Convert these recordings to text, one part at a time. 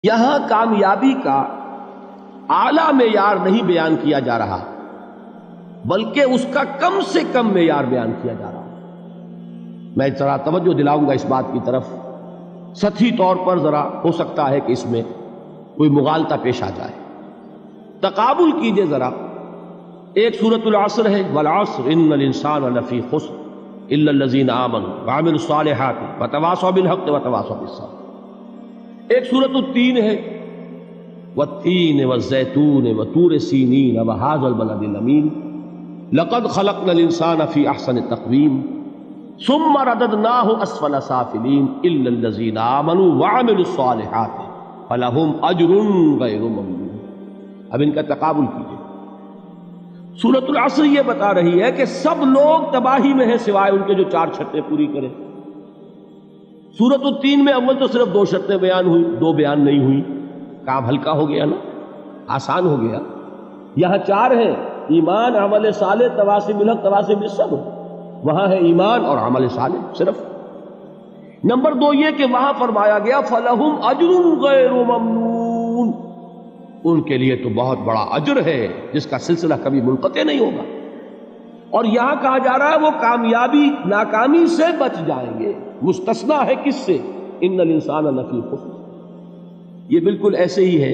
یہاں کامیابی کا اعلیٰ معیار نہیں بیان کیا جا رہا بلکہ اس کا کم سے کم معیار بیان کیا جا رہا۔ میں ذرا توجہ دلاؤں گا اس بات کی طرف، سطحی طور پر ذرا ہو سکتا ہے کہ اس میں کوئی مغالطہ پیش آ جائے۔ تقابل کیجئے ذرا، ایک سورۃ العصر ہے، والعصر ان الانسان لفی خسر الا الذین آمنوا وعملوا الصالحات وتواصوا بالحق وتواصوا بالصبر۔ ایک سورۃ التین ہے، والتین والزیتون وطور سینین وہذا البلد الامین لقد خلقنا الانسان فی احسن تقویم ثم رددناہ اسفل سافلین الا الذین آمنوا وعملوا الصالحات فلہم اجر غیر ممنون۔ اب ان کا تقابل کیجئے۔ سورۃ العصر یہ بتا رہی ہے کہ سب لوگ تباہی میں ہیں سوائے ان کے جو 4 شرطیں پوری کریں۔ سورۃ التین میں اول تو صرف 2 شرطیں بیان ہوئی، 2 بیان نہیں ہوئی، کام ہلکا ہو گیا نا، آسان ہو گیا۔ یہاں 4 ہیں، ایمان، عمل صالح، تواصی بالحق، تواصی بالصبر۔ وہاں ہے ایمان اور عمل صالح صرف۔ نمبر 2 یہ کہ وہاں فرمایا گیا فَلَهُمْ أَجْرٌ غَيْرُ مَمْنُونَ، ان کے لیے تو بہت بڑا اجر ہے جس کا سلسلہ کبھی منقطع نہیں ہوگا۔ اور یہاں کہا جا رہا ہے وہ کامیابی ناکامی سے بچ جائیں گے۔ مستثنیٰ ہے کس سے؟ ان الانسان لفی خسر۔ یہ بالکل ایسے ہی ہے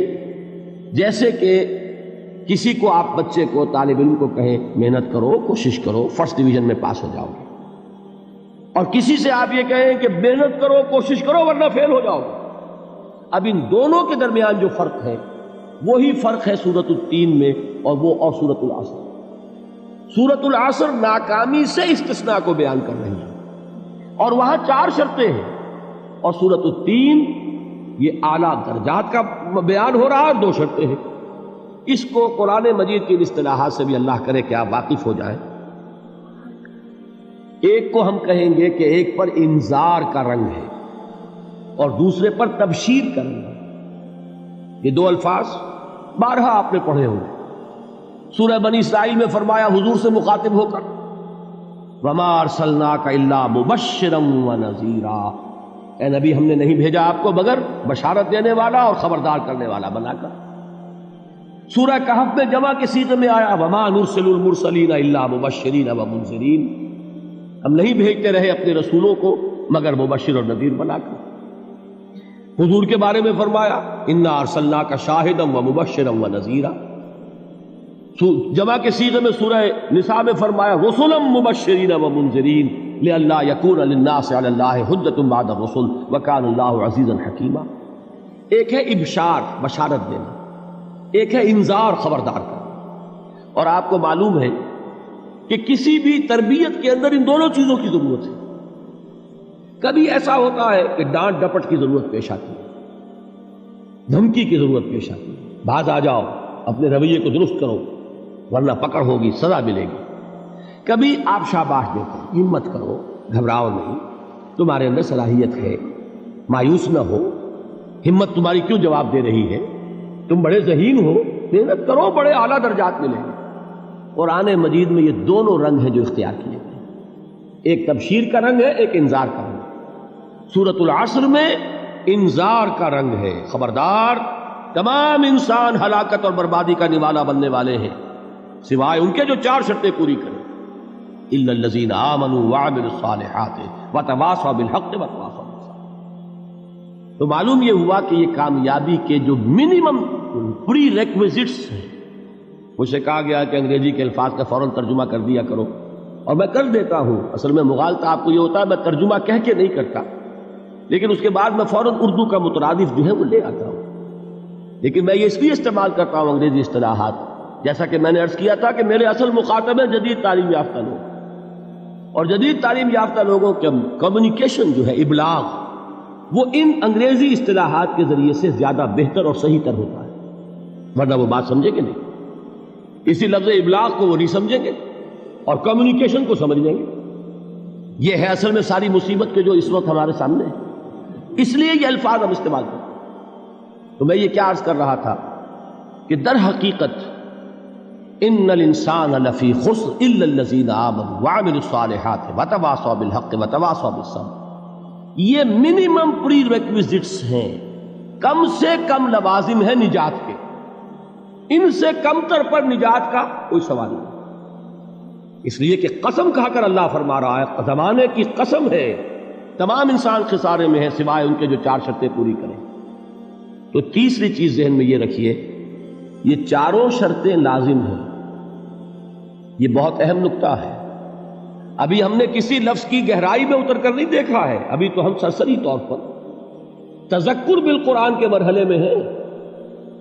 جیسے کہ کسی کو آپ بچے کو، طالب علم کو کہیں محنت کرو، کوشش کرو، فرسٹ ڈویژن میں پاس ہو جاؤ گے، اور کسی سے آپ یہ کہیں کہ محنت کرو، کوشش کرو ورنہ فیل ہو جاؤ گے۔ اب ان دونوں کے درمیان جو فرق ہے وہی فرق ہے سورۃ التین میں اور سورۃ العصر۔ سورۃ العصر ناکامی سے استثناء کو بیان کر رہی ہے اور وہاں 4 شرطیں ہیں، اور سورۃ التین یہ اعلیٰ درجات کا بیان ہو رہا ہے اور 2 شرطیں ہیں۔ اس کو قرآن مجید کی اصطلاحات سے بھی اللہ کرے کہ آپ واقف ہو جائیں۔ ایک کو ہم کہیں گے کہ ایک پر انذار کا رنگ ہے اور دوسرے پر تبشیر کا رنگ ہے۔ یہ 2 الفاظ بارہا آپ نے پڑھے ہوں گے۔ سورہ بنی اسرائیل میں فرمایا حضور سے مخاطب ہو کر وَمَا أَرْسَلْنَاكَ إِلَّا مُبَشِّرًا وَنَذِيرًا، اے نبی ہم نے نہیں بھیجا آپ کو مگر بشارت دینے والا اور خبردار کرنے والا بنا کر۔ سورہ کہف میں جمع کے صیغے میں آیا وَمَا نُرْسِلُ الْمُرْسَلِينَ إِلَّا مُبَشِّرِينَ وَمُنذِرِينَ، ہم نہیں بھیجتے رہے اپنے رسولوں کو مگر مبشر اور نذیر بنا کر۔ حضور کے بارے میں فرمایا اِنَّا أَرْسَلْنَاكَ شَاهِدًا وَمُبَشِّرًا وَنَذِيرًا۔ جمع کے صیغے میں سورہ نساء میں فرمایا رُسُلًا مُبَشِّرِينَ وَمُنذِرِينَ لِئَلَّا يَكُونَ لِلنَّاسِ عَلَى اللَّهِ حُجَّةٌ بَعْدَ الرُّسُلِ وَكَانَ اللَّهُ عَزِيزًا حَكِيمًا۔ ایک ہے ابشار، بشارت دینا، ایک ہے انذار، خبردار کرنا۔ اور آپ کو معلوم ہے کہ کسی بھی تربیت کے اندر ان دونوں چیزوں کی ضرورت ہے۔ کبھی ایسا ہوتا ہے کہ ڈانٹ ڈپٹ کی ضرورت پیش آتی ہے، دھمکی کی ضرورت پیش آتی ہے، باز آ جاؤ، اپنے رویے کو درست کرو ورنہ پکڑ ہوگی، سزا ملے گی۔ کبھی آپ شاباش دیتے ہیں، ہمت کرو، گھبراؤ نہیں، تمہارے اندر صلاحیت ہے، مایوس نہ ہو، ہمت تمہاری کیوں جواب دے رہی ہے، تم بڑے ذہین ہو، محنت کرو، بڑے اعلیٰ درجات ملیں گے۔ قرآن مجید میں یہ دونوں رنگ ہیں جو اختیار کیے گئے، ایک تبشیر کا رنگ ہے، ایک انذار کا رنگ ہے۔ سورۃ العصر میں انذار کا رنگ ہے، خبردار، تمام انسان ہلاکت اور بربادی کا نوالا بننے والے ہیں سوائے ان کے جو 4 شرطیں پوری کریں، الا الذین آمنوا وعملوا الصالحات وتواصوا بالحق وتواصوا بالصبر۔ تو معلوم یہ ہوا کہ یہ کامیابی کے جو منیمم پری ریکویزٹس ہیں، مجھ سے کہا گیا کہ انگریزی کے الفاظ کا فوراً ترجمہ کر دیا کرو، اور میں کر دیتا ہوں۔ اصل میں مغالطہ آپ کو یہ ہوتا ہے میں ترجمہ کہہ کے نہیں کرتا، لیکن اس کے بعد میں فوراً اردو کا مترادف جو ہے وہ لے آتا ہوں۔ لیکن میں یہ اس لیے استعمال کرتا ہوں انگریزی اصطلاحات، جیسا کہ میں نے عرض کیا تھا کہ میرے اصل مخاطب ہیں جدید تعلیم یافتہ لوگ، اور جدید تعلیم یافتہ لوگوں کے کمیونیکیشن جو ہے، ابلاغ، وہ ان انگریزی اصطلاحات کے ذریعے سے زیادہ بہتر اور صحیح تر ہوتا ہے، ورنہ وہ بات سمجھیں گے نہیں۔ اسی لفظ ابلاغ کو وہ نہیں سمجھیں گے اور کمیونیکیشن کو سمجھ لیں گے۔ یہ ہے اصل میں ساری مصیبت کے جو اس وقت ہمارے سامنے ہے، اس لیے یہ الفاظ ہم استعمال کرتے ہیں۔ تو میں یہ کیا عرض کر رہا تھا کہ در حقیقت ان الانسان لفی خسر الا الذین آمنوا وعملوا الصالحات وتواصوا بالحق وتواصوا بالصبر، یہ منیمم پری ریکویزٹس ہیں کم سے کم لوازم ہے نجات کے، ان سے کم تر پر نجات کا کوئی سوال نہیں، اس لیے کہ قسم کھا کر اللہ فرما رہا ہے، زمانے کی قسم ہے تمام انسان خسارے میں ہے سوائے ان کے جو 4 شرطیں پوری کریں۔ تو تیسری چیز ذہن میں یہ رکھیے، یہ چاروں شرطیں لازم ہیں، یہ بہت اہم نکتہ ہے۔ ابھی ہم نے کسی لفظ کی گہرائی میں اتر کر نہیں دیکھا ہے، ابھی تو ہم سرسری طور پر تذکر بالقرآن کے مرحلے میں ہیں۔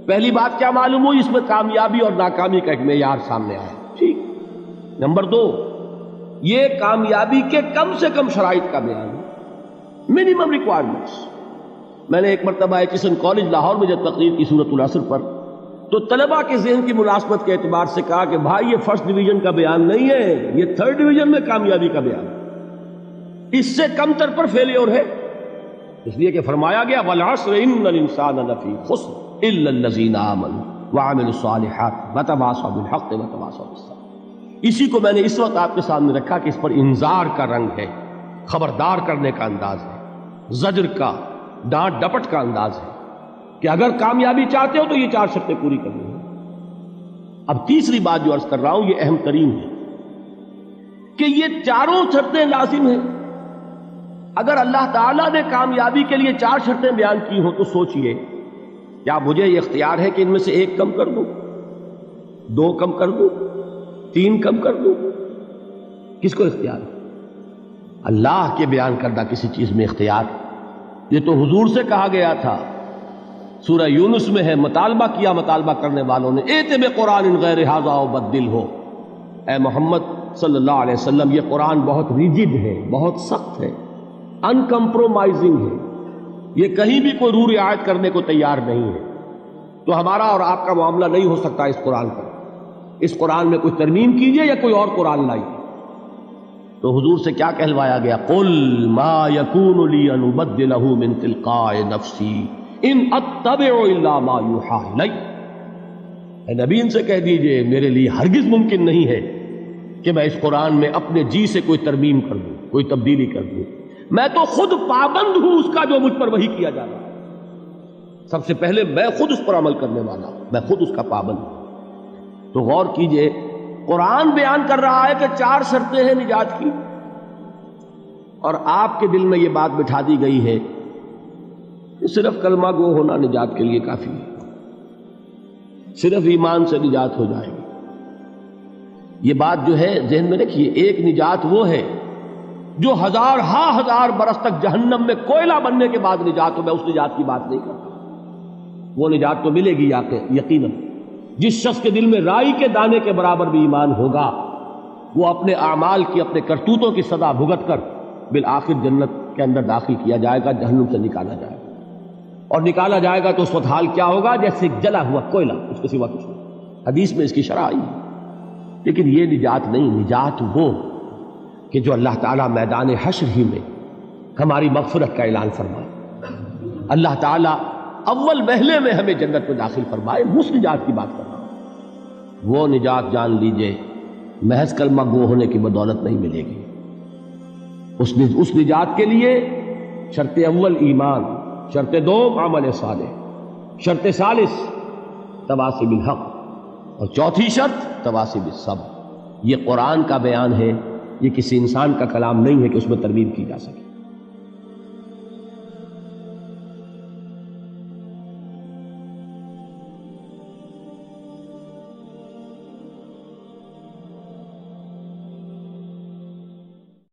پہلی بات کیا معلوم ہوئی؟ اس میں کامیابی اور ناکامی کا ایک معیار سامنے آیا، ٹھیک۔ نمبر 2، یہ کامیابی کے کم سے کم شرائط کا بیان ہے، منیمم ریکوائرمنٹس۔ میں نے ایک مرتبہ ایچسن کالج لاہور میں جب تقریر کی سورۃ العصر پر، تو طلباء کے ذہن کی مناسبت کے اعتبار سے کہا کہ بھائی یہ فرسٹ ڈویژن کا بیان نہیں ہے، یہ تھرڈ ڈویژن میں کامیابی کا بیان ہے، اس سے کم تر پر فیلیور ہے، اس لیے کہ فرمایا گیا والعصر ان الانسان لفی خسر الا الذین آمنوا وعملوا الصالحات وتواصوا بالحق وتواصوا بالصبر۔ اسی کو میں نے اس وقت آپ کے سامنے رکھا کہ اس پر انذار کا رنگ ہے، خبردار کرنے کا انداز ہے، زجر کا، ڈانٹ ڈپٹ کا انداز ہے کہ اگر کامیابی چاہتے ہو تو یہ 4 شرطیں پوری کرنی ہیں۔ اب تیسری بات جو عرض کر رہا ہوں یہ اہم ترین ہے کہ یہ چاروں شرطیں لازم ہیں۔ اگر اللہ تعالیٰ نے کامیابی کے لیے 4 شرطیں بیان کی ہوں تو سوچئے، کیا مجھے یہ اختیار ہے کہ ان میں سے 1 کم کر دوں، 2 کم کر دوں، 3 کم کر دوں؟ کس کو اختیار ہے؟ اللہ کے بیان کردہ کسی چیز میں اختیار، یہ تو حضور سے کہا گیا تھا، سورہ یونس میں ہے، مطالبہ کیا مطالبہ کرنے والوں نے، ایت بقرآن غیر ھذا وبدل ہو، اے محمد صلی اللہ علیہ وسلم یہ قرآن بہت ریجڈ ہے، بہت سخت ہے، ان کمپرومائزنگ ہے، یہ کہیں بھی کوئی روح رعایت کرنے کو تیار نہیں ہے، تو ہمارا اور آپ کا معاملہ نہیں ہو سکتا اس قرآن پر، اس قرآن میں کچھ ترمیم کیجئے یا کوئی اور قرآن لائیے۔ تو حضور سے کیا کہلوایا گیا؟ قل ما یکون لی ان ابدلہ من تلقاء نفسی ان اتبع الا ما یوحی الی۔ اے نبی ان سے کہہ دیجئے میرے لیے ہرگز ممکن نہیں ہے کہ میں اس قرآن میں اپنے جی سے کوئی ترمیم کر دوں، کوئی تبدیلی کر دوں، میں تو خود پابند ہوں اس کا جو مجھ پر وحی کیا جا رہا ہے، سب سے پہلے میں خود اس پر عمل کرنے والا ہوں، میں خود اس کا پابند ہوں۔ تو غور کیجئے، قرآن بیان کر رہا ہے کہ 4 شرطیں ہیں نجات کی، اور آپ کے دل میں یہ بات بٹھا دی گئی ہے کہ صرف کلمہ گو ہونا نجات کے لیے کافی ہے، صرف ایمان سے نجات ہو جائے گی۔ یہ بات جو ہے ذہن میں رکھیے، ایک نجات وہ ہے جو ہزار برس تک جہنم میں کوئلہ بننے کے بعد نجات ہو، میں اس نجات کی بات نہیں کرتا، وہ نجات تو ملے گی یقیناً۔ جس شخص کے دل میں رائی کے دانے کے برابر بھی ایمان ہوگا، وہ اپنے اعمال کی، اپنے کرتوتوں کی سزا بھگت کر بالآخر جنت کے اندر داخل کیا جائے گا، جہنم سے نکالا جائے گا، اور نکالا جائے گا تو اس وقت حال کیا ہوگا؟ جیسے جلا ہوا کوئلہ، اس کے سوا کچھ نہیں۔ حدیث میں اس کی شرح آئی ہے۔ لیکن یہ نجات نہیں، نجات وہ کہ جو اللہ تعالیٰ میدان حشر ہی میں ہماری مغفرت کا اعلان فرمائے، اللہ تعالیٰ اول وہلے میں ہمیں جنت میں داخل فرمائے، اس نجات کی بات کر رہا ہوں۔ وہ نجات جان لیجئے محض کلمہ گو ہونے کی بدولت نہیں ملے گی، اس نجات کے لیے شرط اول ایمان، شرط 2 عمل صالح، شرط ثالث تواصی بالحق، اور چوتھی شرط تواصی بالصبر۔ یہ قرآن کا بیان ہے، یہ کسی انسان کا کلام نہیں ہے کہ اس میں ترمیم کی جا سکے۔